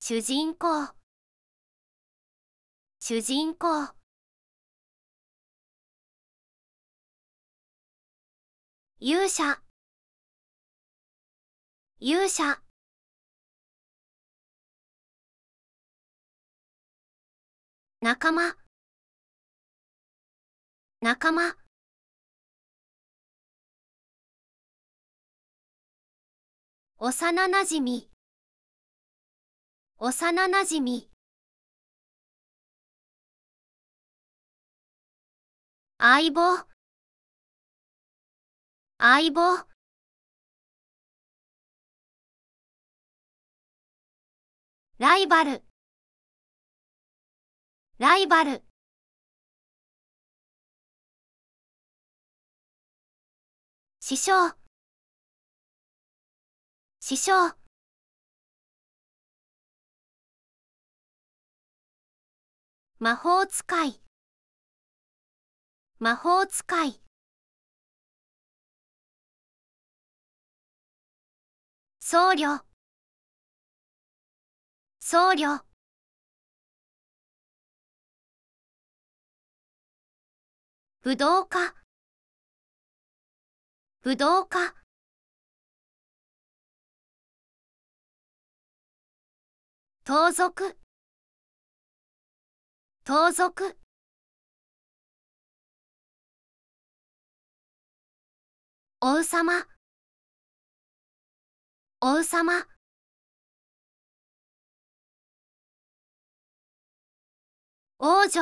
主人公、主人公。勇者、勇者。仲間、仲間。幼なじみ、幼なじみ。相棒、相棒。ライバル、ライバル。師匠、師匠。魔法使い、魔法使い。僧侶、僧侶。武道家、武道家。盗賊、盗賊。王様、王様。王女、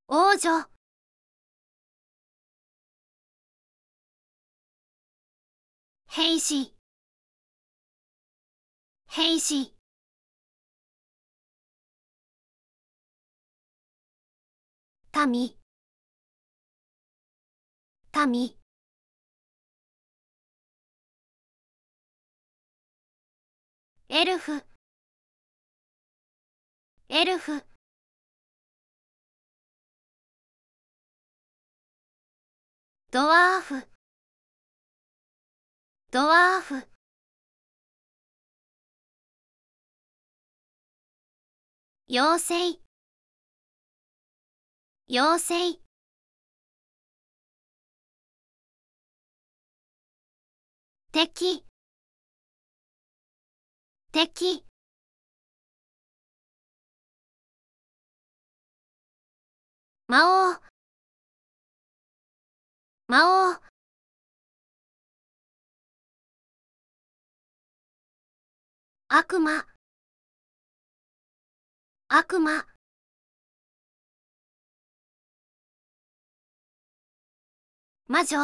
王女。兵士、兵士。民、民。エルフ、エルフ。ドワーフ、ドワーフ。妖精、妖精。敵、敵。魔王、魔王。悪魔、悪魔。魔女、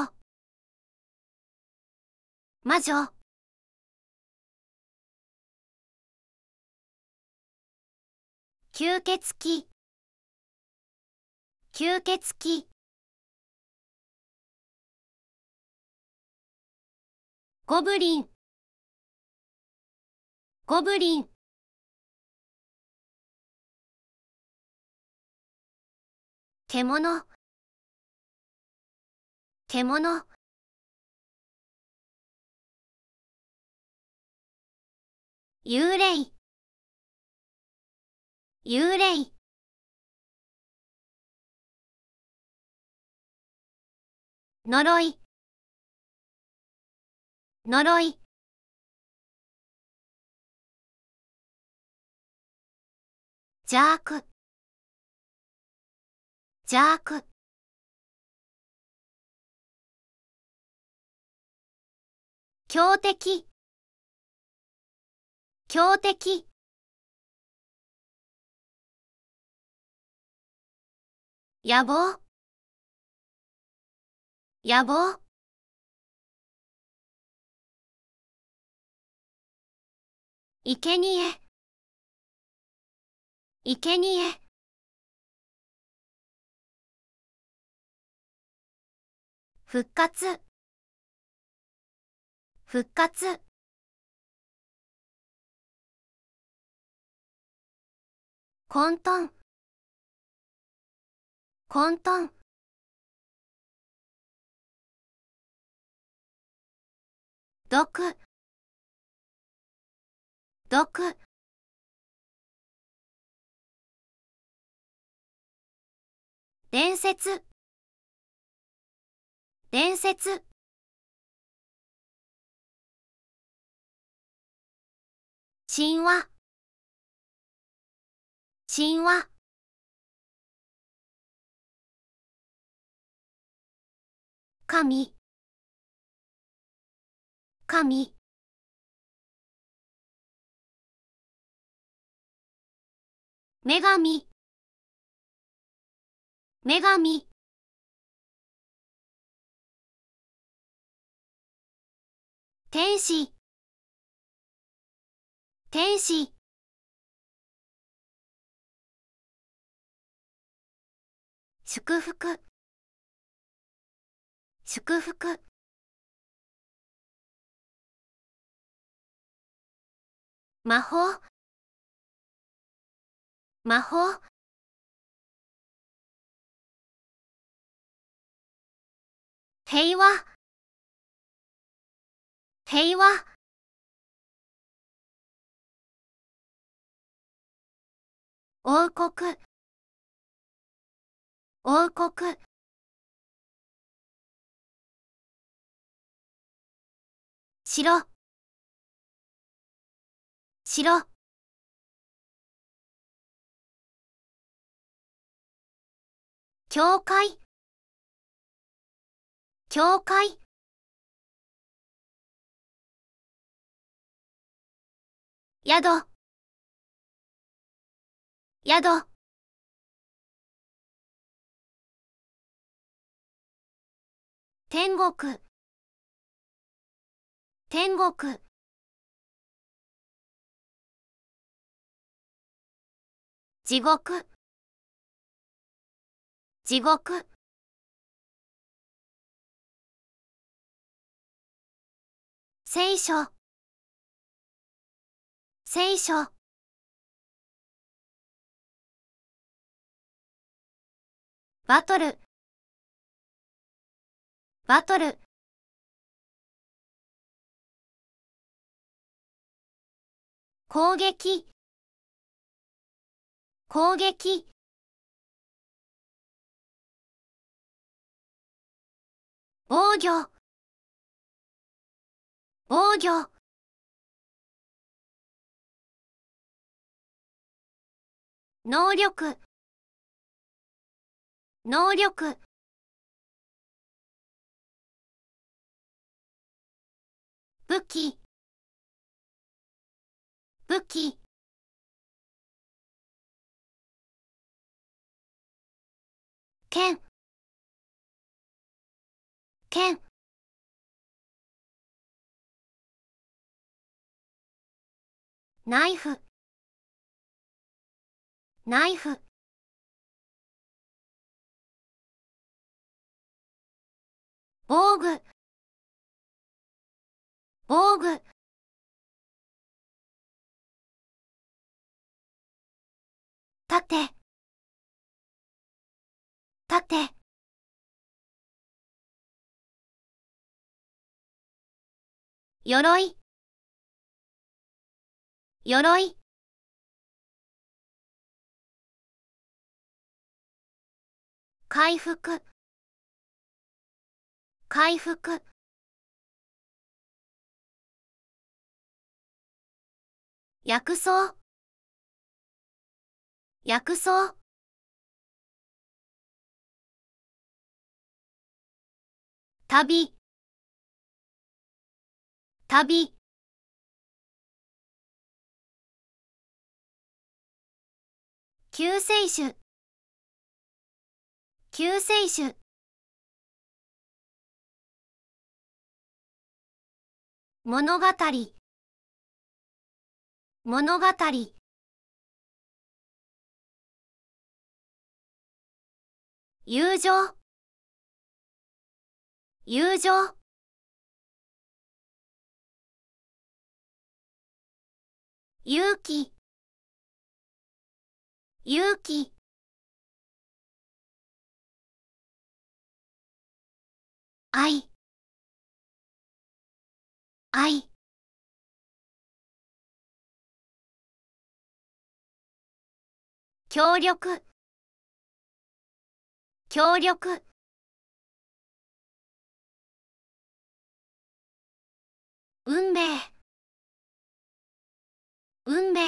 魔女。吸血鬼、吸血鬼。ゴブリン、ゴブリン。獣、獣。幽霊、幽霊。呪い、呪い。邪悪、邪悪。強敵、強敵。野望、野望。生贄、生贄。復活、復活。混沌、混沌。毒、毒、伝説、伝説、神話、神話、神、神、女神、女神、天使、天使、祝福、祝福、魔法、魔法、平和、平和、王国、王国、城、城、教会、教会、宿、宿、天国、天国、地獄、地獄、聖書、聖書、バトル、バトル、攻撃、攻撃、防御、防御、能力、能力、武器、武器、剣、剣、ナイフ、ナイフ、防具、防具、盾、盾、鎧、鎧、回復、回復、薬草、薬草、旅、旅、救世主、救世主、物語、物語、友情、友情、勇気、勇気、愛、愛、協力、協力。運命、運命。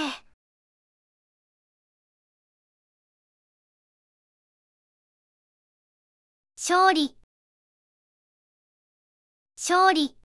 勝利、勝利。